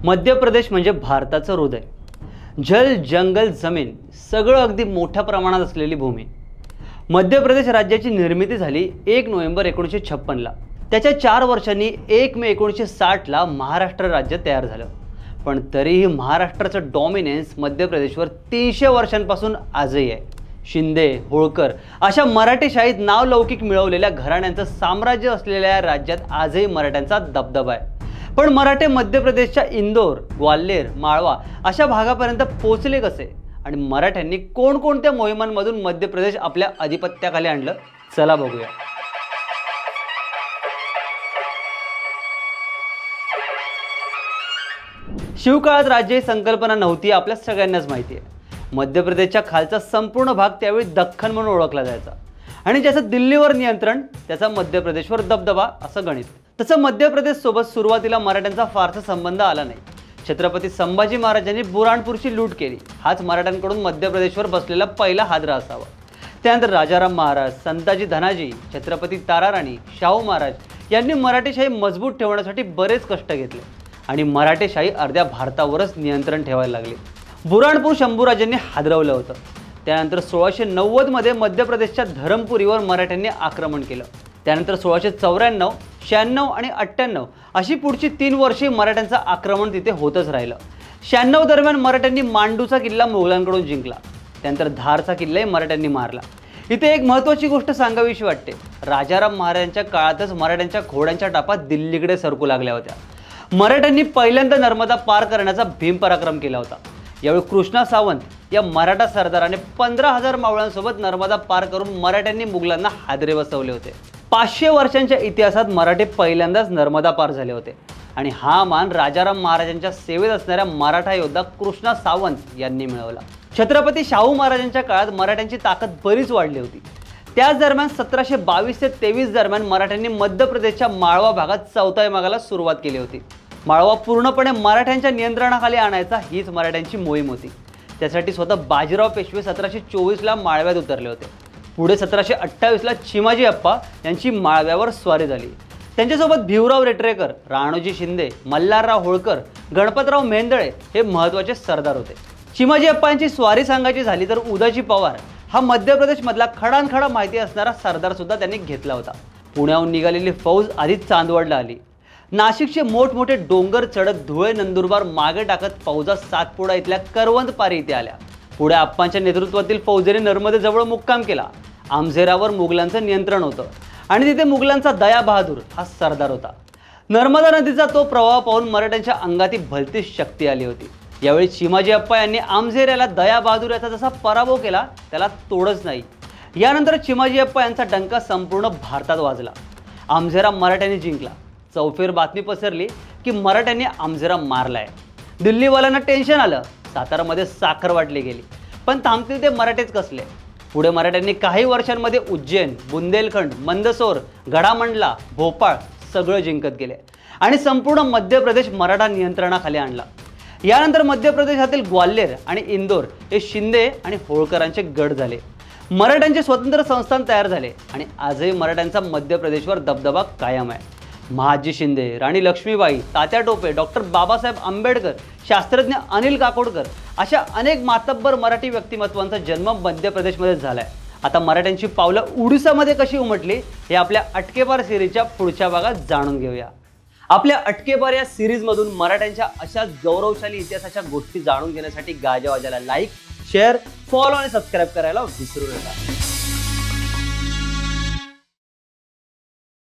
मध्य प्रदेश म्हणजे भारताचं हृदय. जल, जंगल, जमीन सगळं अगदी मोठ्या प्रमाणात असलेली भूमी. मध्य प्रदेश राज्याची निर्मिती झाली 1 नोव्हेंबर 1956ला. त्याच्या 4 वर्षांनी 1 मे 1960ला महाराष्ट्र राज्य तयार झालं. पण तरीही महाराष्ट्राचं डॉमिनन्स मध्य प्रदेशवर 300 वर्षांपासून आजही आहे. शिंदे, होळकर अशा मराठीशाहीत नावलौकिक मिळवलेल्या घराण्यांचं साम्राज्य असलेल्या राज्यात आजही मराठ्यांचा दबदबा आहे. पण मराठे मध्य प्रदेशच्या इंदोर, ग्वाल्हेर, माळवा अशा भागापर्यंत पोहोचले कसे आणि मराठ्यांनी कोणकोणत्या मोहिमांमधून मध्य प्रदेश आपल्या अधिपत्याखाली आणलं, चला बघूया. शिवकाळात राज्य ही संकल्पना नव्हती, आपल्या सगळ्यांनाच माहिती आहे. मध्य प्रदेशच्या खालचा संपूर्ण भाग त्यावेळी दख्खन म्हणून ओळखला जायचा आणि ज्याचं दिल्लीवर नियंत्रण, त्याचा मध्य प्रदेशवर दबदबा असं गणित. तसं मध्य प्रदेश सोबत सुरुवातीला मराठ्यांचा फारसा संबंध आला नाही. छत्रपती संभाजी महाराजांनी बुऱ्हाणपूरची लूट केली, हाच मराठ्यांकडून मध्य प्रदेशवर बसलेला पहिला हादरा असावा. त्यानंतर राजाराम महाराज, संताजी धनाजी, छत्रपती ताराराणी, शाहू महाराज यांनी मराठेशाही मजबूत ठेवण्यासाठी बरेच कष्ट घेतले आणि मराठेशाही अर्ध्या भारतावरच नियंत्रण ठेवायला लागली. बुऱ्हाणपूर शंभूराजांनी हादरवलं होतं. त्यानंतर 1690 मध्ये मध्य प्रदेशच्या धरमपुरीवर मराठ्यांनी आक्रमण केलं. त्यानंतर 1694, 96 आणि 98 अशी पुढची 3 वर्षे मराठ्यांचं आक्रमण तिथे होतच राहिलं. 96 दरम्यान मराठ्यांनी मांडूचा किल्ला मोगलांकडून जिंकला. त्यानंतर धारचा किल्लाही मराठ्यांनी मारला. इथे एक महत्त्वाची गोष्ट सांगावीशी वाटते. राजाराम महाराजांच्या काळातच मराठ्यांच्या घोड्यांच्या टापा दिल्लीकडे सरकू लागल्या होत्या. मराठ्यांनी पहिल्यांदा नर्मदा पार करण्याचा भीम पराक्रम केला होता. यावेळी कृष्णा सावंत या मराठा सरदाराने 15,000 मावळ्यांसोबत नर्मदा पार करून मराठ्यांनी मुघलांना हादरे बसवले होते. 500 वर्षांच्या इतिहासात मराठे पहिल्यांदाच नर्मदा पार झाले होते आणि हा मान राजाराम महाराजांच्या सेवेत असणाऱ्या मराठा योद्धा कृष्णा सावंत यांनी मिळवला. छत्रपती शाहू महाराजांच्या काळात मराठ्यांची ताकद बरीच वाढली होती. त्याच दरम्यान 1722 ते 23 दरम्यान मराठ्यांनी मध्य प्रदेशच्या माळवा भागात चौथाई मागाला सुरुवात केली होती. माळवा पूर्णपणे मराठ्यांच्या नियंत्रणाखाली आणायचा हीच मराठ्यांची मोहीम होती. त्यासाठी स्वतः बाजीराव पेशवे 1724ला माळव्यात उतरले होते. पुढे 1728ला चिमाजी अप्पा यांची माळव्यावर स्वारी झाली. त्यांच्यासोबत भिवराव रेटरेकर, राणोजी शिंदे, मल्हारराव होळकर, गणपतराव मेहेंदळे हे महत्त्वाचे सरदार होते. चिमाजी अप्पा यांची स्वारी सांगायची झाली तर उदाजी पवार हा मध्य प्रदेशमधला खडानखडा माहिती असणारा सरदार सुद्धा त्यांनी घेतला होता. पुण्याहून निघालेली फौज आधीच चांदवडला आली. नाशिकचे मोठमोठे डोंगर चढत धुळे, नंदुरबार मागे टाकत फौजा सातपुडा इथल्या करवंद पारी इथे आल्या. पुढे आप्पांच्या नेतृत्वातील फौजेने नर्मदेजवळ मुक्काम केला. आमझेरावर मुघलांचं नियंत्रण होतं आणि तिथे मुघलांचा दया बहादूर हा सरदार होता. नर्मदा नदीचा तो प्रवाह पाहून मराठ्यांच्या अंगाती भलतीच शक्ती आली होती. यावेळी चिमाजी अप्पा यांनी आमझेऱ्याला दया बहादूर याचा जसा पराभव केला त्याला तोडच नाही. यानंतर चिमाजी अप्पा यांचा डंका संपूर्ण भारतात वाजला. आमझेरा मराठ्यांनी जिंकला. चौफेर बातमी पसरली की मराठ्यांनी आमझेरा मारलाय. दिल्लीवाल्यांना टेन्शन आलं. सातारामध्ये साखर वाटली गेली. पण थांबतील ते मराठेच कसले. पुढे मराठ्यांनी काही वर्षांमध्ये उज्जैन, बुंदेलखंड, मंदसौर, गडामंडला, भोपाळ सगळं जिंकत गेले आणि संपूर्ण मध्य प्रदेश मराठा नियंत्रणाखाली आणला. यानंतर मध्य प्रदेशातील ग्वाल्हेर आणि इंदोर हे शिंदे आणि होळकरांचे गड झाले. मराठ्यांचे स्वतंत्र संस्थान तयार झाले आणि आजही मराठ्यांचा मध्य प्रदेशवर दबदबा कायम आहे. महाजी शिंदे, राणी लक्ष्मीबाई, तात्या टोपे, डॉक्टर बाबासाहेब आंबेडकर, शास्त्रज्ञ अनिल काकोडकर अशा अनेक मातब्बर मराठी व्यक्तिमत्वांचा जन्म मध्य प्रदेशमध्ये झालाय. आता मराठ्यांची पावलं ओडिसामध्ये कशी उमटली हे आपल्या अटकेपार सिरीजच्या पुढच्या भागात जाणून घेऊया. आपल्या अटकेपार या सिरीजमधून मराठ्यांच्या अशा गौरवशाली इतिहासाच्या गोष्टी जाणून घेण्यासाठी गाजावाजाला लाईक, शेअर, फॉलो आणि सबस्क्राईब करायला विसरू नका.